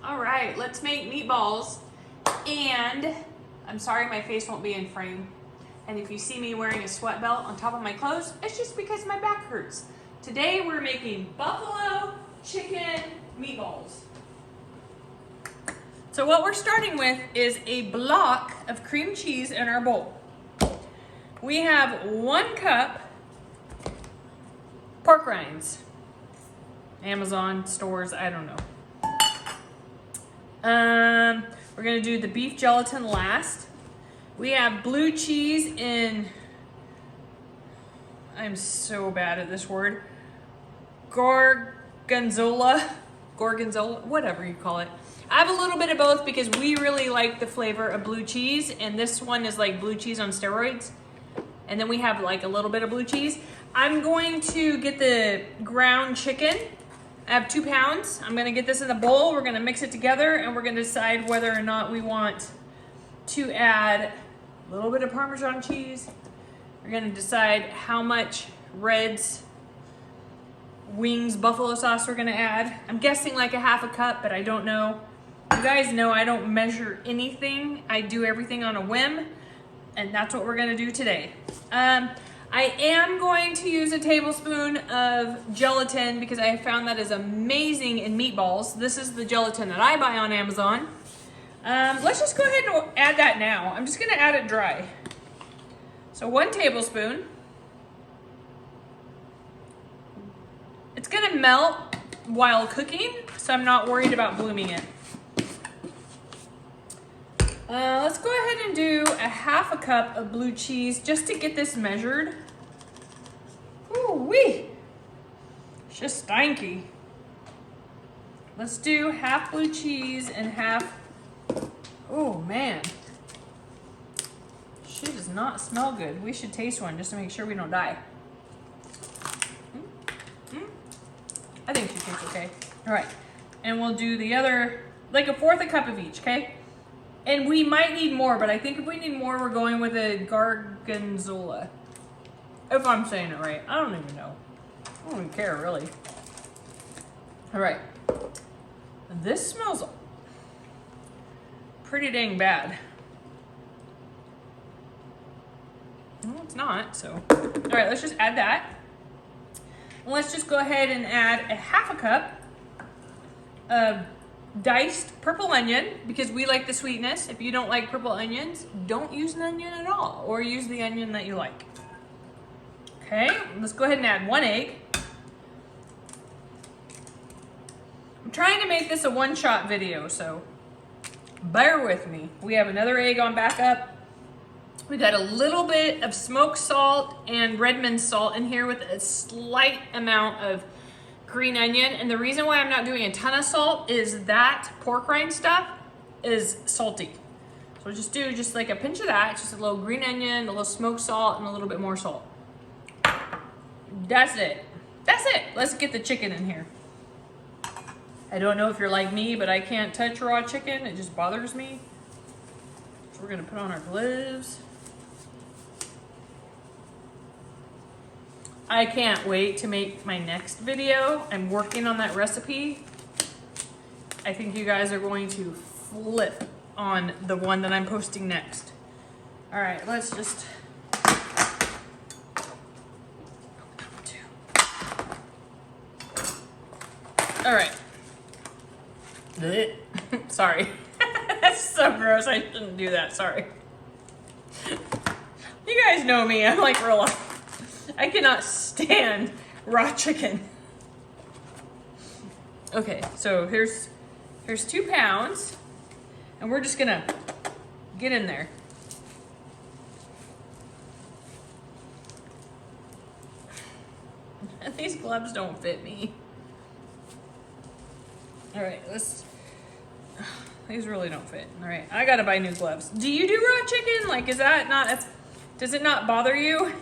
All right, let's make meatballs. And I'm sorry my face won't be in frame. And if you see me wearing a sweat belt on top of my clothes, it's just because my back hurts. Today we're making buffalo chicken meatballs. So what we're starting with is a block of cream cheese in our bowl. We have 1 cup pork rinds. Amazon stores, I don't know. We're gonna do the beef gelatin last. We have blue cheese in, I'm so bad at this word, gorgonzola, whatever you call it. I have a little bit of both because we really like the flavor of blue cheese, and this one is like blue cheese on steroids. And then we have like a little bit of blue cheese. I'm going to get the ground chicken. I have 2 pounds. I'm gonna get this in the bowl. We're gonna mix it together and we're gonna decide whether or not we want to add a little bit of Parmesan cheese. We're gonna decide how much Red's wings buffalo sauce we're gonna add. I'm guessing like a 1/2 cup, but I don't know. You guys know I don't measure anything. I do everything on a whim, and that's what we're gonna do today. I am going to use a tablespoon of gelatin because I found that is amazing in meatballs. This is the gelatin that I buy on Amazon. Let's just go ahead and add that now. I'm just gonna add it dry. So 1 tablespoon. It's gonna melt while cooking, so I'm not worried about blooming it. Let's go ahead and do a 1/2 cup of blue cheese just to get this measured. Ooh-wee! It's just stanky. Let's do 1/2 blue cheese and 1/2. Oh man. She does not smell good. We should taste one just to make sure we don't die. I think she tastes okay. All right, and we'll do the other, like a 1/4 cup of each, okay? And we might need more, but I think if we need more, we're going with a gorgonzola. If I'm saying it right. I don't even know. I don't even care, really. All right. This smells pretty dang bad. No, it's not, so. All right, let's just add that. And let's just go ahead and add a 1/2 cup of diced purple onion because we like the sweetness. If you don't like purple onions, don't use an onion at all, or use the onion that you like. Okay, let's go ahead and add 1 egg. I'm trying to make this a one-shot video, so bear with me. We have another egg on backup. We got a little bit of smoked salt and Redmond salt in here with a slight amount of green onion. And the reason why I'm not doing a ton of salt is that pork rind stuff is salty. So just do just like a pinch of that, just a little green onion, a little smoked salt, and a little bit more salt. That's it. That's it. Let's get the chicken in here. I don't know if you're like me, but I can't touch raw chicken. It just bothers me. So we're gonna put on our gloves. I can't wait to make my next video. I'm working on that recipe. I think you guys are going to flip on the one that I'm posting next. All right, let's just. All right. Sorry. That's so gross. I shouldn't do that. Sorry. You guys know me. I'm like real. I cannot stand raw chicken. Okay, so here's 2 pounds, and we're just gonna get in there. These gloves don't fit me. All right, these really don't fit. All right, I gotta buy new gloves. Do you do raw chicken? Like, does it not bother you?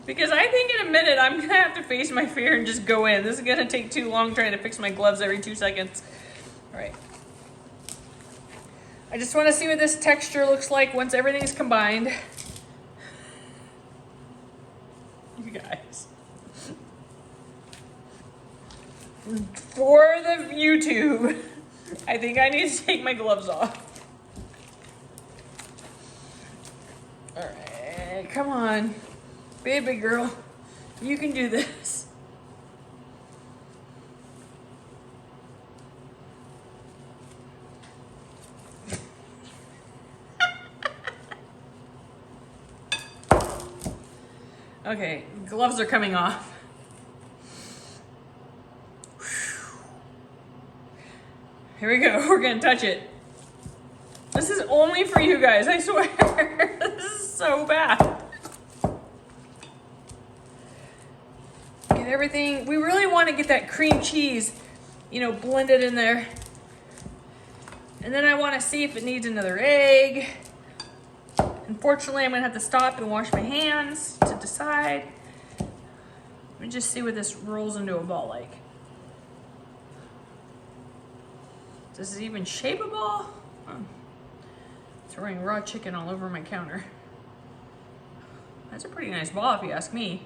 Because I think in a minute I'm gonna have to face my fear and just go in. This is gonna take too long trying to fix my gloves every 2 seconds. All right. I just wanna see what this texture looks like once everything's combined. You guys. For the YouTube, I think I need to take my gloves off. All right, come on. Be a big girl. You can do this. Okay, gloves are coming off. Here we go, we're gonna touch it. This is only for you guys, I swear. This is so bad. Get everything, we really wanna get that cream cheese, you know, blended in there. And then I wanna see if it needs another egg. Unfortunately, I'm gonna have to stop and wash my hands to decide. Let me just see what this rolls into a ball like. Does it even shape a ball? Oh. Throwing raw chicken all over my counter. That's a pretty nice ball if you ask me.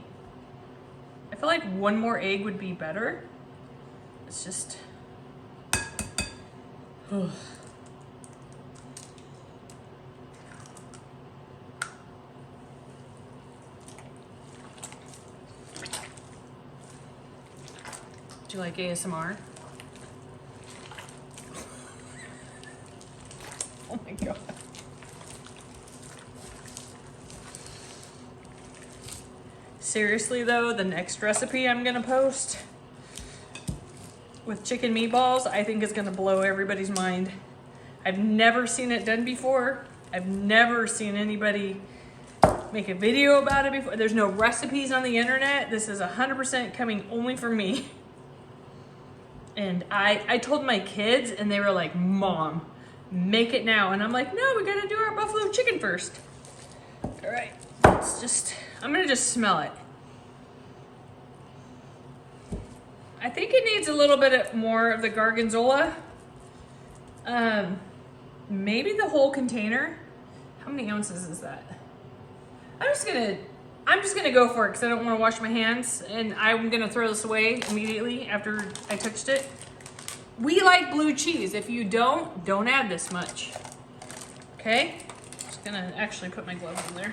I feel like one more egg would be better. It's just... Ugh. Do you like ASMR? Oh my God. Seriously though, the next recipe I'm gonna post with chicken meatballs, I think is gonna blow everybody's mind. I've never seen it done before. I've never seen anybody make a video about it before. There's no recipes on the internet. This is 100% coming only from me. And I told my kids and they were like, Mom, make it now. And I'm like, no, we gotta do our buffalo chicken first. All right, let's just, I'm gonna just smell it. I think it needs a little bit more of the gorgonzola. Maybe the whole container. How many ounces is that? I'm just gonna go for it because I don't want to wash my hands, and I'm gonna throw this away immediately after I touched it. We like blue cheese. If you don't add this much. Okay? Just gonna actually put my gloves in there.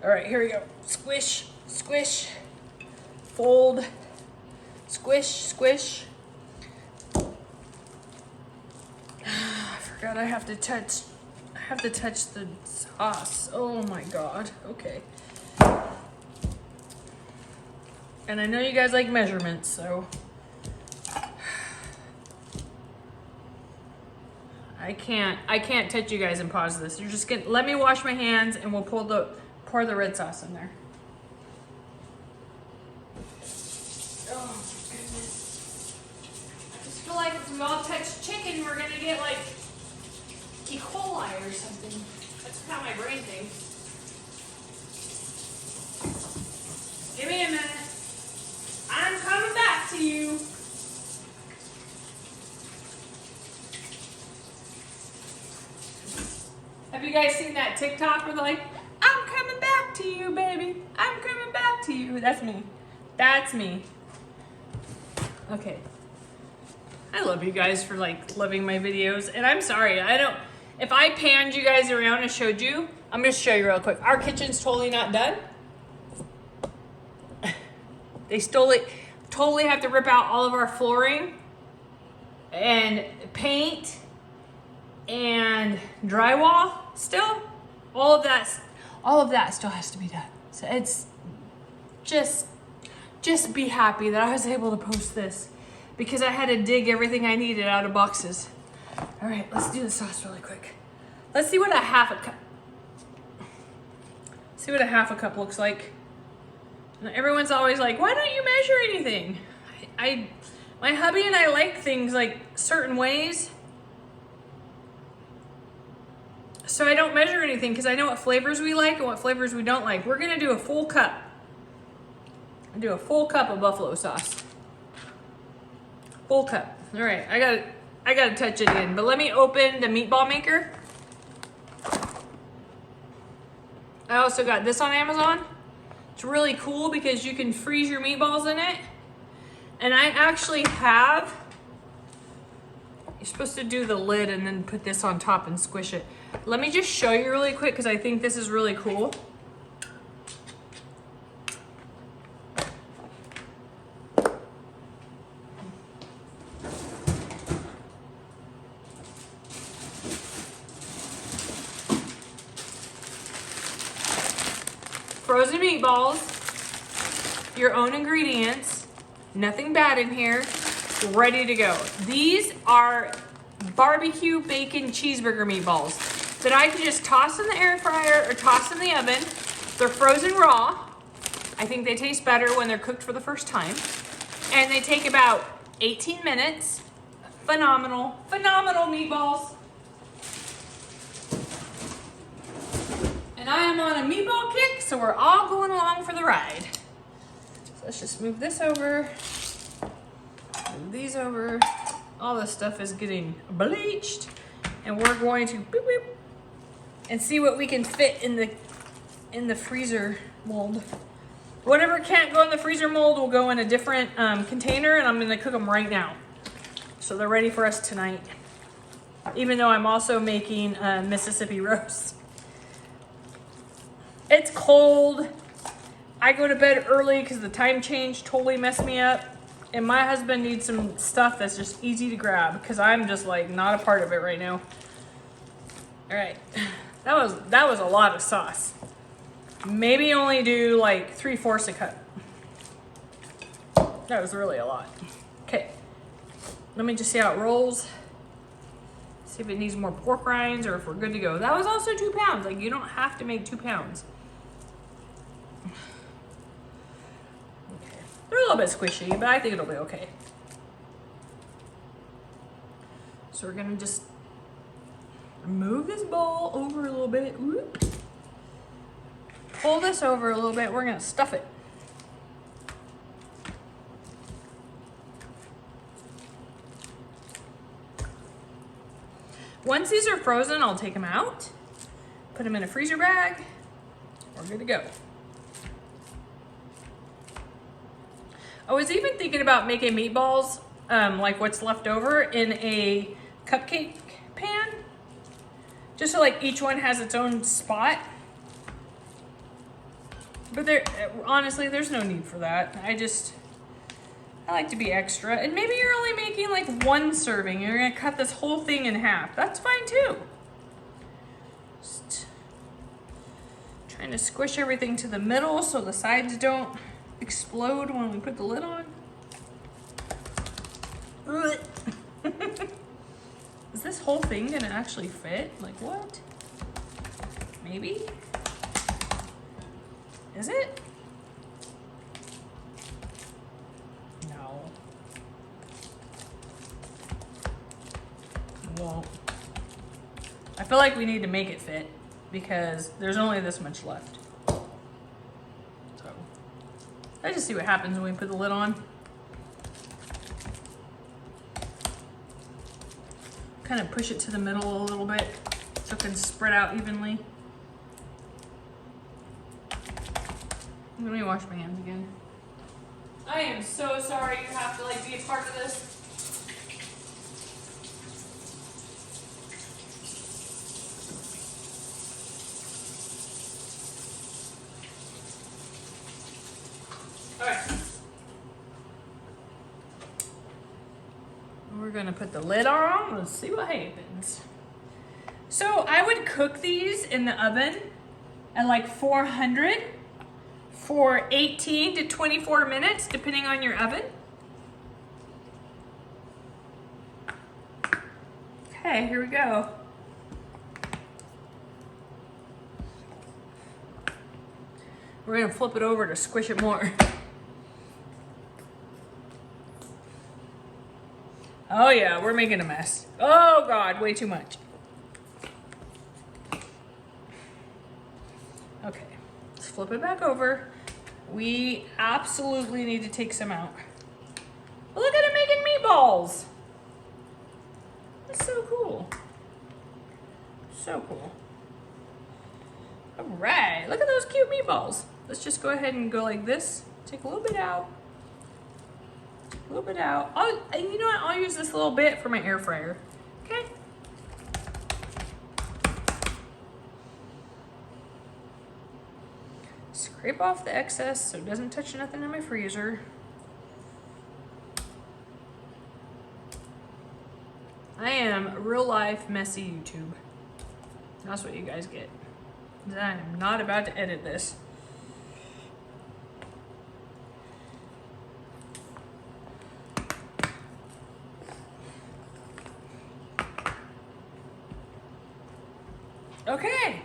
All right, here we go. Squish, squish, fold, squish, squish. I forgot I have to touch the sauce. Oh my God. Okay. And I know you guys like measurements, so I can't touch you guys and pause this. You're just gonna let me wash my hands and we'll pour the red sauce in there. Oh my goodness. I just feel like if we all touch chicken, we're gonna get like E. coli or something. That's how my brain thinks. Give me a minute. I'm coming back to you. Have you guys seen that TikTok where they're like, I'm coming back to you, baby. I'm coming back to you. That's me. That's me. Okay. I love you guys for like loving my videos. And I'm sorry, if I panned you guys around and showed you, I'm gonna show you real quick. Our kitchen's totally not done. They totally have to rip out all of our flooring and paint and drywall still. All of that still has to be done. So it's just be happy that I was able to post this because I had to dig everything I needed out of boxes. All right, let's do the sauce really quick. Let's see what a half a cup looks like. And everyone's always like, why don't you measure anything? My hubby and I like things like certain ways. So I don't measure anything because I know what flavors we like and what flavors we don't like. We're gonna do a full cup. Do a full cup of buffalo sauce. Full cup. All right, I gotta touch it in, but let me open the meatball maker. I also got this on Amazon. It's really cool because you can freeze your meatballs in it. And I actually have You're supposed to do the lid and then put this on top and squish it. Let me just show you really quick because I think this is really cool. Frozen meatballs, your own ingredients, nothing bad in here, ready to go. These are barbecue bacon cheeseburger meatballs that I can just toss in the air fryer or toss in the oven. They're frozen raw. I think they taste better when they're cooked for the first time. And they take about 18 minutes. Phenomenal, phenomenal meatballs. And I am on a meatball kick, so we're all going along for the ride. So let's just move this over, move these over. All this stuff is getting bleached, and we're going to boop, boop, and see what we can fit in the freezer mold. Whatever can't go in the freezer mold will go in a different container, and I'm gonna cook them right now. So they're ready for us tonight. Even though I'm also making Mississippi roast. It's cold. I go to bed early because the time change totally messed me up. And my husband needs some stuff that's just easy to grab because I'm just like not a part of it right now. All right, that was a lot of sauce. Maybe only do like 3/4 a cup. That was really a lot. Okay, let me just see how it rolls. See if it needs more pork rinds or if we're good to go. That was also 2 pounds. Like you don't have to make 2 pounds. They're a little bit squishy, but I think it'll be okay. So we're gonna just move this ball over a little bit. Whoop. Pull this over a little bit. We're gonna stuff it. Once these are frozen, I'll take them out, put them in a freezer bag. We're good to go. I was even thinking about making meatballs, like what's left over, in a cupcake pan. Just so like each one has its own spot. But honestly, there's no need for that. I like to be extra. And maybe you're only making like 1 serving. You're gonna cut this whole thing in half. That's fine too. Just trying to squish everything to the middle so the sides don't explode when we put the lid on. Is this whole thing gonna actually fit? Like what? Maybe? Is it? No. It won't. I feel like we need to make it fit because there's only this much left. Let's just see what happens when we put the lid on. Kind of push it to the middle a little bit so it can spread out evenly. Let me wash my hands again. I am so sorry you have to like be a part of this. We're gonna put the lid on. Let's see what happens. So I would cook these in the oven at like 400 for 18 to 24 minutes, depending on your oven. Okay, here we go. We're gonna flip it over to squish it more. Oh yeah, we're making a mess. Oh God, way too much. Okay, let's flip it back over. We absolutely need to take some out. Look at it making meatballs. That's so cool. So cool. All right, look at those cute meatballs. Let's just go ahead and go like this. Take a little bit out. A little bit out. And you know what? I'll use this little bit for my air fryer. Okay. Scrape off the excess so it doesn't touch nothing in my freezer. I am real life messy YouTube. That's what you guys get. I am not about to edit this. Okay.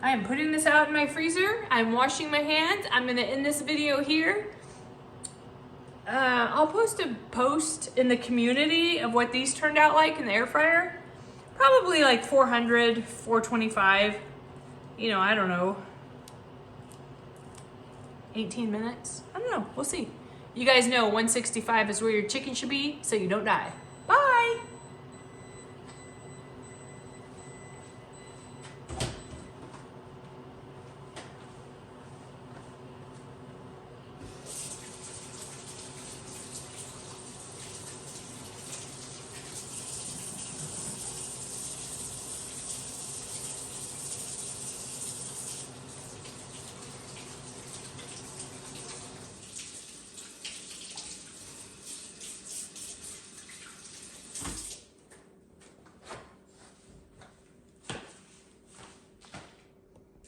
I am putting this out in my freezer. I'm washing my hands. I'm gonna end this video here. I'll post a post in the community of what these turned out like in the air fryer. Probably like 400, 425. You know, I don't know. 18 minutes? I don't know. We'll see. You guys know 165 is where your chicken should be, so you don't die. Bye!